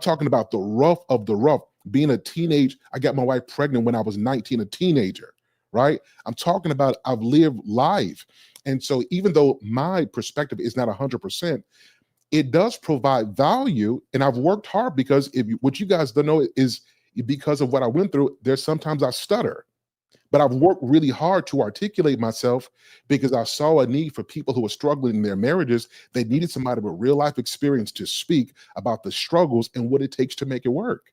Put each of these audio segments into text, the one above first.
talking about the rough of the rough. Being a teenage, I got my wife pregnant when I was 19, a teenager, right? I'm talking about I've lived life. And so even though my perspective is not 100%, it does provide value. And I've worked hard because what you guys don't know is because of what I went through, there's sometimes I stutter. But I've worked really hard to articulate myself because I saw a need for people who were struggling in their marriages. They needed somebody with real life experience to speak about the struggles and what it takes to make it work.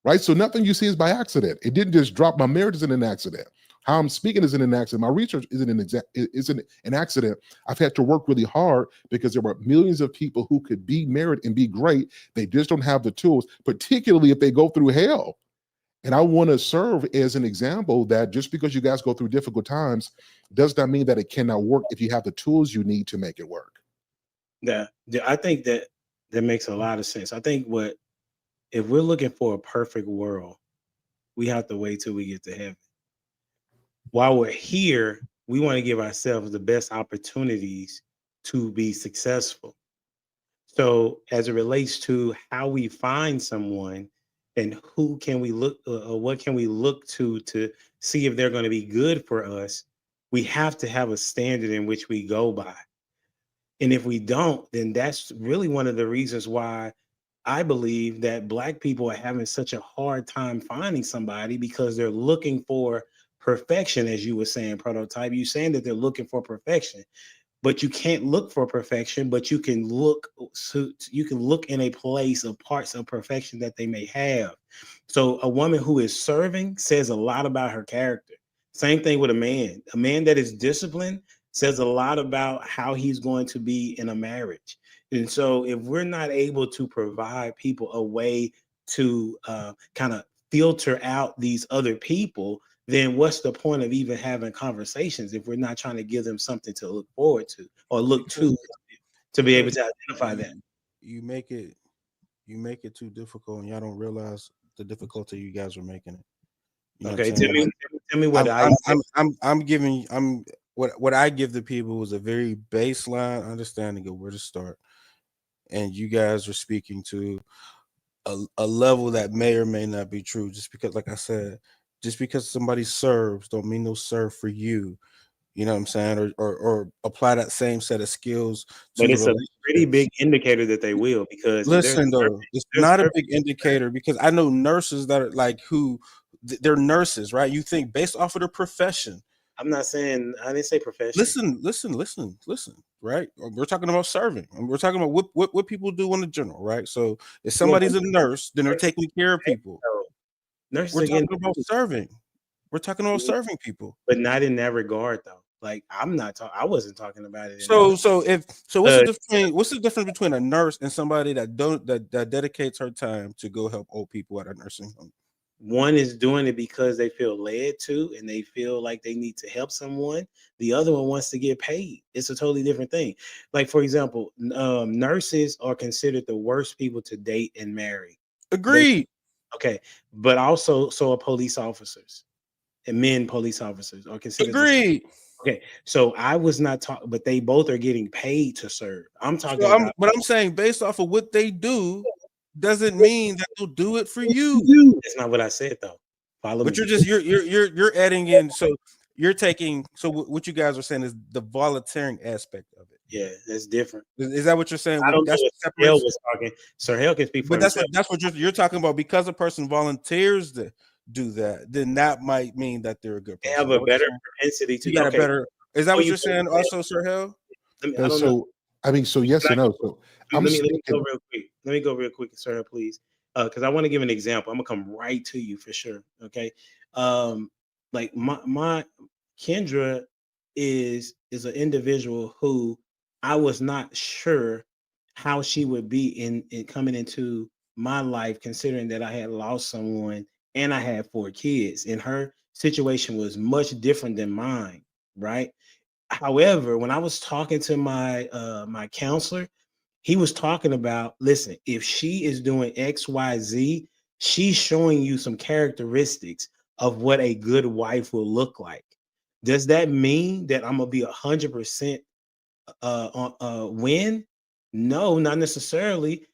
Right. So nothing you see is by accident. It didn't just drop. My marriage isn't an accident. How I'm speaking isn't an accident. My research isn't an accident. I've had to work really hard because there were millions of people who could be married and be great. They just don't have the tools, particularly if they go through hell. And I want to serve as an example that just because you guys go through difficult times does not mean that it cannot work if you have the tools you need to make it work. Yeah, I think that makes a lot of sense. I think if we're looking for a perfect world, we have to wait till we get to heaven. While we're here, we want to give ourselves the best opportunities to be successful. So as it relates to how we find someone and who can we look or what can we look to see if they're going to be good for us, we have to have a standard in which we go by. And if we don't, then that's really one of the reasons why I believe that Black people are having such a hard time finding somebody, because they're looking for perfection, as you were saying, Prototype. You're saying that they're looking for perfection, but you can't look for perfection, but you can look in a place of parts of perfection that they may have. So a woman who is serving says a lot about her character. Same thing with a man. A man that is disciplined says a lot about how he's going to be in a marriage. And so if we're not able to provide people a way to kind of filter out these other people, then what's the point of even having conversations if we're not trying to give them something to look forward to or look to be able to identify that? You make it too difficult, and y'all don't realize the difficulty you guys are making it. You know Okay, what I'm saying? tell me what what I give the people is a very baseline understanding of where to start, and you guys are speaking to a level that may or may not be true. Just because, like I said, just because somebody serves don't mean they'll serve for you. You know what I'm saying? Or apply that same set of skills to But the it's a pretty big relationships. indicator that they will, because Listen though, it's not a big indicator, because I know nurses that are like they're nurses, right? You think based off of their profession. I'm not saying, I didn't say profession. Listen, right? We're talking about serving, and we're talking about what people do in the general, right? So if somebody's a nurse, then they're taking care of people. Nurses We're talking about serving. We're talking about serving people, but not in that regard, though. Like I wasn't talking about it. So what's the difference between a nurse and somebody that dedicates her time to go help old people at a nursing home? One is doing it because they feel led to and they feel like they need to help someone. The other one wants to get paid. It's a totally different thing. Like, for example, nurses are considered the worst people to date and marry. Agreed. Okay. But also, so are police officers, and men police officers are considered. Agreed. Okay. So I was not talking, but they both are getting paid to serve. I'm talking about. But I'm saying based off of what they do, doesn't mean that they'll do it for you. That's not what I said, though. Follow but me. You're adding in. So you're taking. So what you guys are saying is the volunteering aspect of it. Yeah, that's different. Is that what you're saying? I don't know what Hale was talking. Sir Hale can speak for himself. That's what you're talking about. Because a person volunteers to do that, then that might mean that they're a good person. They have a better propensity to. You got a better. Is that what you're saying, also, Sir Hale? So yes or no. So let me go real quick. Let me go real quick, Sir Hale, please, because I want to give an example. I'm gonna come right to you for sure. Okay, like my Kendra is an individual who I was not sure how she would be in coming into my life, considering that I had lost someone and I had 4 kids, and her situation was much different than mine, right? However, when I was talking to my my counselor, he was talking about, listen, if she is doing XYZ, she's showing you some characteristics of what a good wife will look like. Does that mean that I'm gonna be 100% win? No, not necessarily.